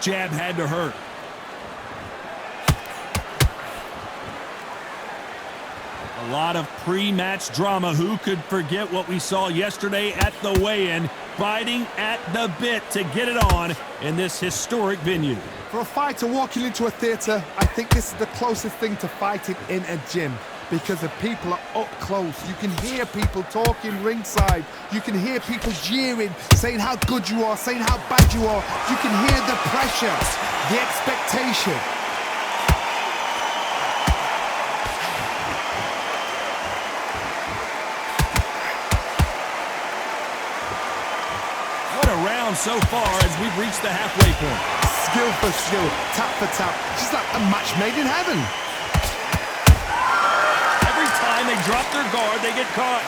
jab had to hurt. A lot of pre-match drama. Who could forget what we saw yesterday at the weigh-in? Biting at the bit to get it on in this historic venue. For a fighter walking into a theatre, I think this is the closest thing to fighting in a gym, because the people are up close. You can hear people talking ringside. You can hear people jeering, saying how good you are, saying how bad you are. You can hear the pressure, the expectation. What a round so far as we've reached the halfway point. Skill for skill, tap for tap, just like a match made in heaven. Every time they drop their guard, they get caught.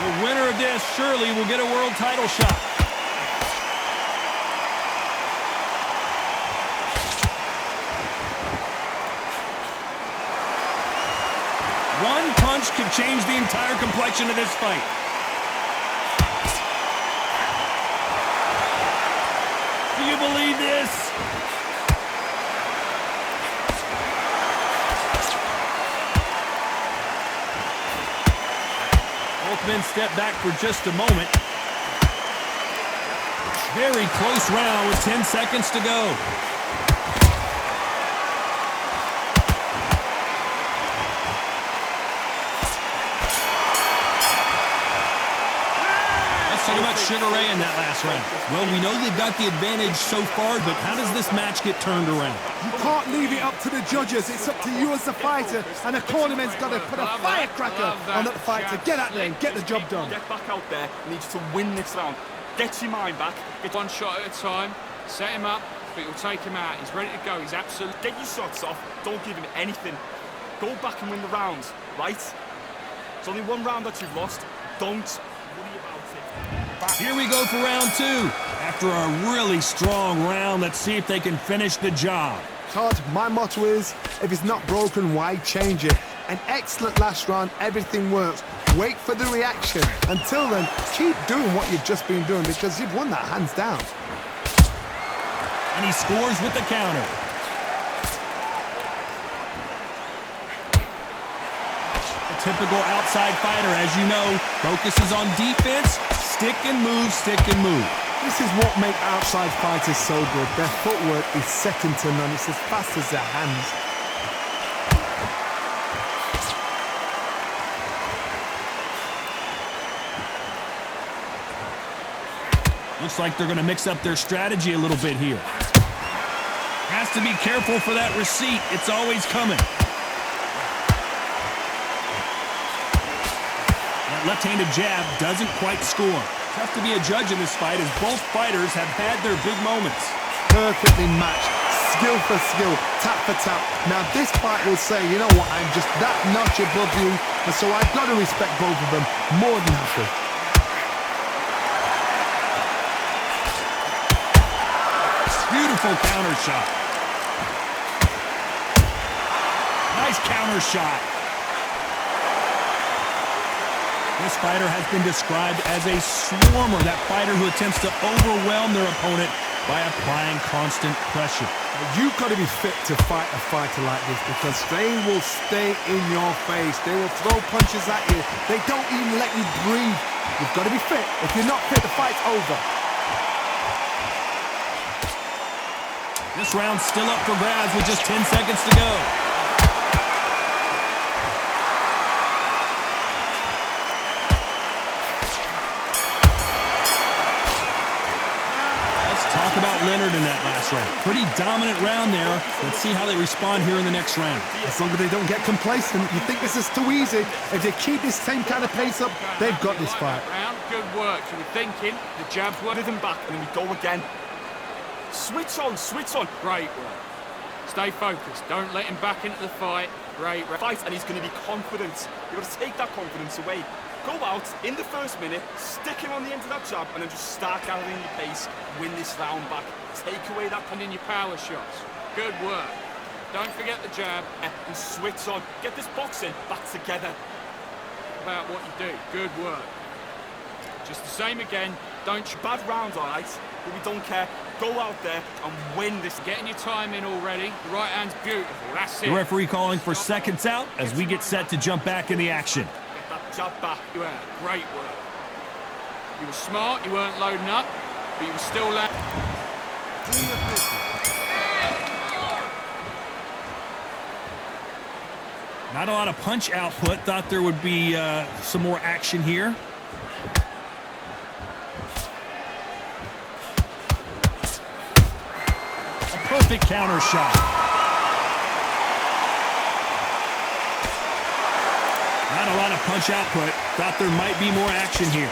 The winner of this surely will get a world title shot. One punch could change the entire complexion of this fight. Do you believe this? Both men step back for just a moment. Very close round with 10 seconds to go. Talk about Sugar Ray in that last round. Well, we know they've got the advantage so far, but how does this match get turned around? You can't leave it up to the judges. It's up to you as the fighter, and the cornerman's got to put a firecracker on that fight to get out there and get the job done. Get back out there. He needs to win this round. Get your mind back. Get one shot at a time. Set him up, but you'll take him out. He's ready to go. He's absolutely... Get your shots off. Don't give him anything. Go back and win the rounds, right? It's only one round that you've lost. Don't worry about it. Here we go for round two. After a really strong round, let's see if they can finish the job. Todd, my motto is, if it's not broken, why change it? An excellent last round, everything works. Wait for the reaction. Until then, keep doing what you've just been doing, because you've won that hands down. And he scores with the counter. A typical outside fighter, as you know, focuses on defense, stick and move, stick and move. This is what makes outside fighters so good. Their footwork is second to none. It's as fast as their hands. Looks like they're going to mix up their strategy a little bit here. Has to be careful for that receipt. It's always coming. That left-handed jab doesn't quite score. Tough to be a judge in this fight as both fighters have had their big moments. Perfectly matched. Skill for skill, tap for tap. Now this fight will say, you know what, I'm just that notch above you, and so I've got to respect both of them more than happy. Beautiful counter shot. Nice counter shot. This fighter has been described as a swarmer, that fighter who attempts to overwhelm their opponent by applying constant pressure. You've got to be fit to fight a fighter like this, because they will stay in your face. They will throw punches at you. They don't even let you breathe. You've got to be fit. If you're not fit, the fight's over. This round's still up for grabs with just 10 seconds to go. Talk about Leonard in that last round. Pretty dominant round there. Let's see how they respond here in the next round. As long as they don't get complacent, you think this is too easy. If they keep this same kind of pace up, they've got this fight. Good work. You were thinking the jabs were Rhythm back, and then we go again. Switch on, switch on. great work. Stay focused. Don't let him back into the fight. Great. Fight, and he's going to be confident. You've got to take that confidence away. Go out in the first minute, stick him on the end of that jab, and then just start gathering your pace. Win this round back. Take away that And in your power shots. Good work. Don't forget the jab. and switch on. Get this boxing back together. About what you do. Good work. Just the same again. Don't you... Bad round, all right, but we don't care. Go out there and win this. Getting your time in already. The right hand's beautiful. That's it. The referee calling for seconds out as we get set to jump back in the action. Get that jab back. You had great work. You were smart, you weren't loading up, but you were still landing. Not a lot of punch output. Thought there would be some more action here. A perfect counter shot. Not a lot of punch output. Thought there might be more action here.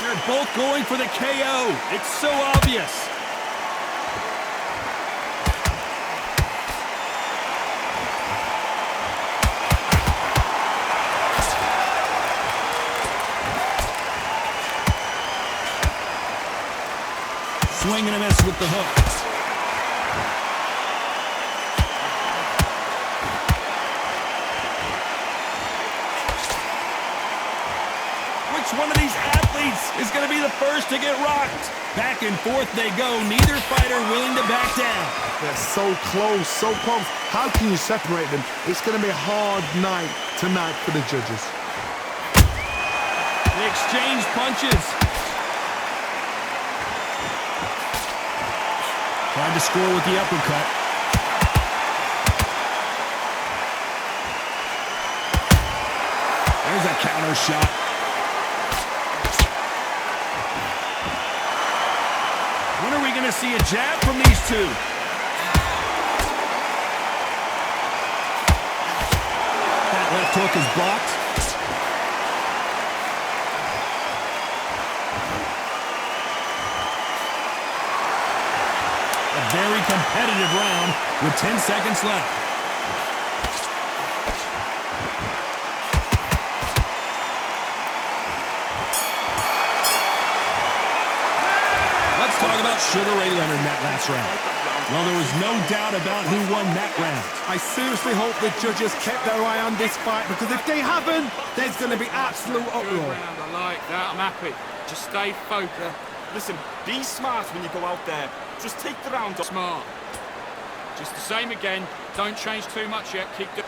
They're both going for the KO. It's so obvious. Swing and a miss with the hook. Which one of these athletes is going to be the first to get rocked? Back and forth they go. Neither fighter willing to back down. They're so close, so close. How can you separate them? It's going to be a hard night tonight for the judges. They exchange punches. Tried to score with the uppercut. There's a counter shot. When are we going to see a jab from these two? That left hook is blocked. Very competitive round with 10 seconds left. Let's talk about Sugar Ray Leonard in that last round. Well, there was no doubt about who won that round. I seriously hope the judges kept their eye on this fight, because if they haven't, there's going to be absolute Good uproar. round, I like that. I'm happy. Just stay focused. Listen, be smart when you go out there. Just take the round off. Smart. Just the same again. Don't change too much yet. Keep the...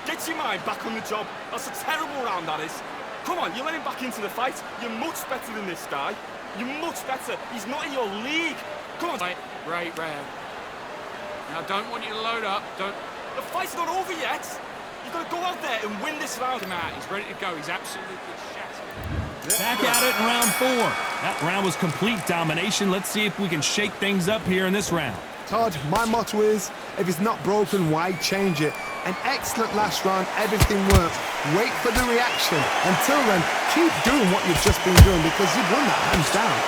Get your mind back on the job. That's a terrible round, that is. Come on, you're letting back into the fight. You're much better than this guy. You're much better. He's not in your league. Come on. Great round. Now, don't want you to load up. Don't... The fight's not over yet. You've got to go out there and win this round. Come out. He's ready to go. He's absolutely shattered. Back at it in round 4. That round was complete domination. Let's see if we can shake things up here in this round. Todd, my motto is, if it's not broken, why change it? An excellent last round, everything worked. Wait for the reaction. Until then, keep doing what you've just been doing, because you've won that hands down.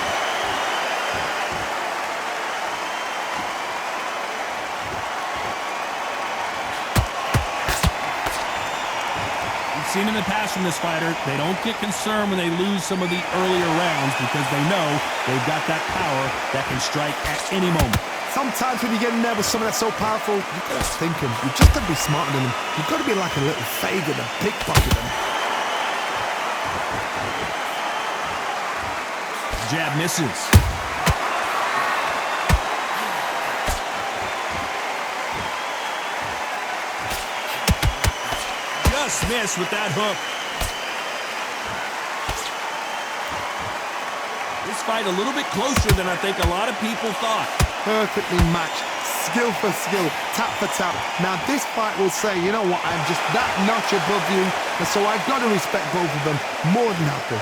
We've seen in the past from this fighter, they don't get concerned when they lose some of the earlier rounds because they know they've got that power that can strike at any moment. Sometimes when you get nervous, something that's so powerful, you've got to think him. You've just got to be smarter than him. You've got to be like a little Fagin and pickpocket him. Jab misses. Just missed with that hook. This fight a little bit closer than I think a lot of people thought. Perfectly matched, skill for skill, tap for tap. Now this fight will say, you know what, I'm just that notch above you, and so I've got to respect both of them more than happy.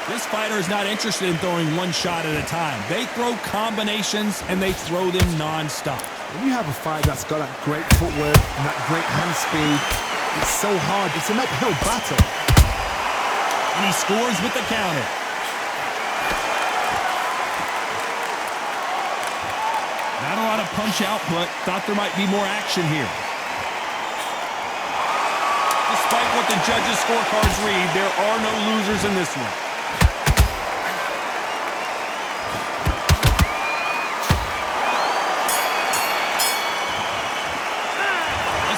This fighter is not interested in throwing one shot at a time. They throw combinations and they throw them non-stop. When you have a fight that's got that great footwork and that great hand speed, it's so hard. It's an uphill battle. And he scores with the counter. Not a lot of punch output. Thought there might be more action here. Despite what the judges' scorecards read, there are no losers in this one.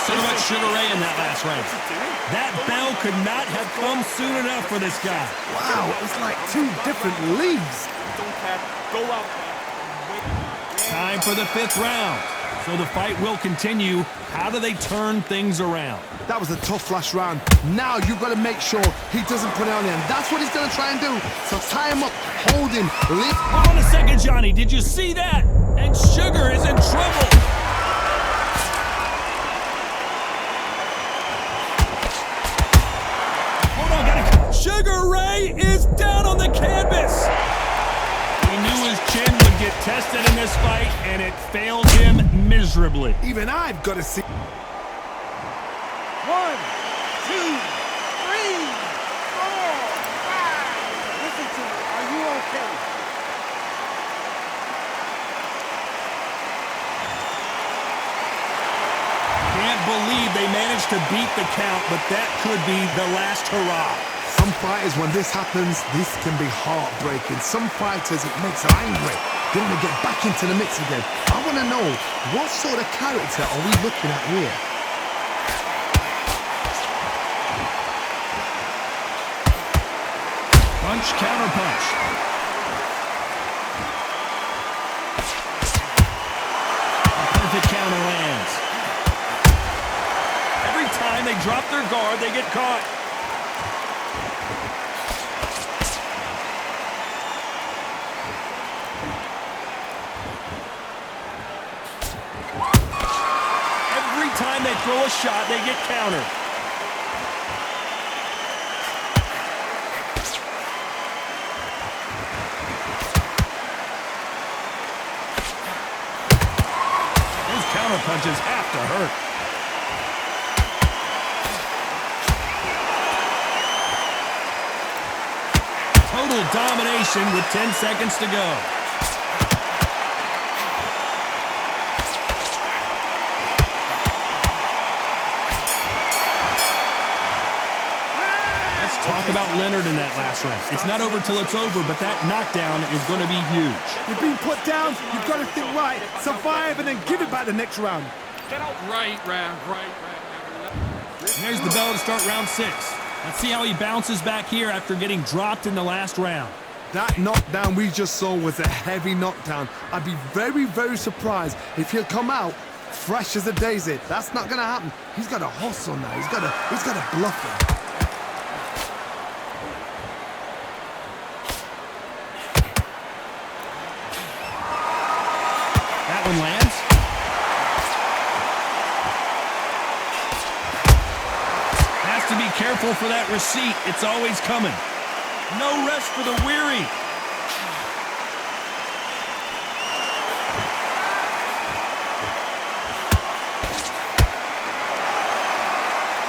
so much Sugar Ray in that last round. What's it doing? That bell could not have come soon enough for this guy. Wow, it's like two different leagues. Don't care. Go out there and win. Time for the 5th round. So the fight will continue. How do they turn things around? That was a tough last round. Now you've got to make sure he doesn't put it on him. That's what he's going to try and do. So tie him up, hold him, lift. Hold on a second, Johnny. Did you see that? And Sugar is in trouble. Hold on, got it. Sugar Ray is down on the canvas. He knew his chin would get tested in this fight, and it failed him miserably. Even I've got to see. 1, 2, 3, 4, 5. Listen to me. Are you okay? Can't believe they managed to beat the count, but that could be the last hurrah. Some fighters, when this happens, this can be heartbreaking. Some fighters, it makes them angry. They want to get back into the mix again. I want to know, what sort of character are we looking at here? Punch, counter punch. A perfect counter lands. Every time they drop their guard, they get caught. Every time they throw a shot, they get countered. Those counter punches have to hurt. Total domination with 10 seconds to go. Talk about Leonard in that last round. It's not over till it's over, but that knockdown is going to be huge. You've been put down, you've got to think right, survive, and then give it back the next round. Get out. Great round, great round. And there's the bell to start round 6. Let's see how he bounces back here after getting dropped in the last round. That knockdown we just saw was a heavy knockdown. I'd be very, very surprised if he'll come out fresh as a daisy. That's not going to happen. He's got to hustle now. He's got to bluff him. That one lands. Has to be careful for that receipt. It's always coming. No rest for the weary.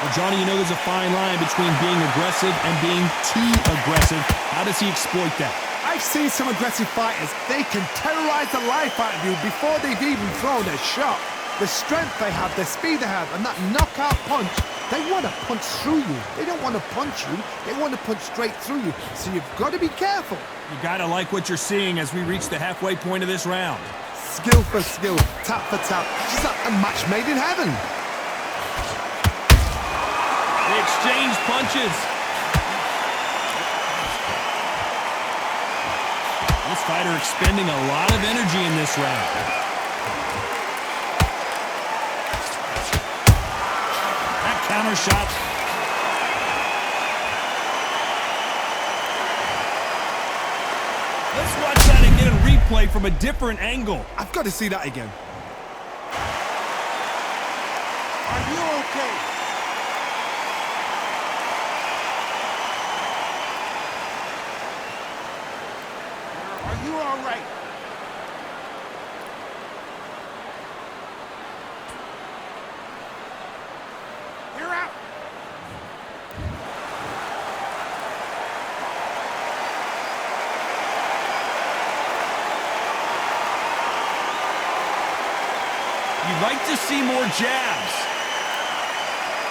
Well, Johnny, you know there's a fine line between being aggressive and being too aggressive. How does he exploit that? I've seen some aggressive fighters. They can terrorize the life out of you before they've even thrown a shot. The strength they have, the speed they have, and that knockout punch, they want to punch through you. They don't want to punch you. They want to punch straight through you. So you've got to be careful. You gotta like what you're seeing as we reach the halfway point of this round. Skill for skill, tap for tap. It's like a match made in heaven. They exchange punches. This fighter expending a lot of energy in this round. That counter shot. Let's watch that and get a replay from a different angle. I've got to see that again. Are you okay? Are you all right? You're out. You'd like to see more jabs.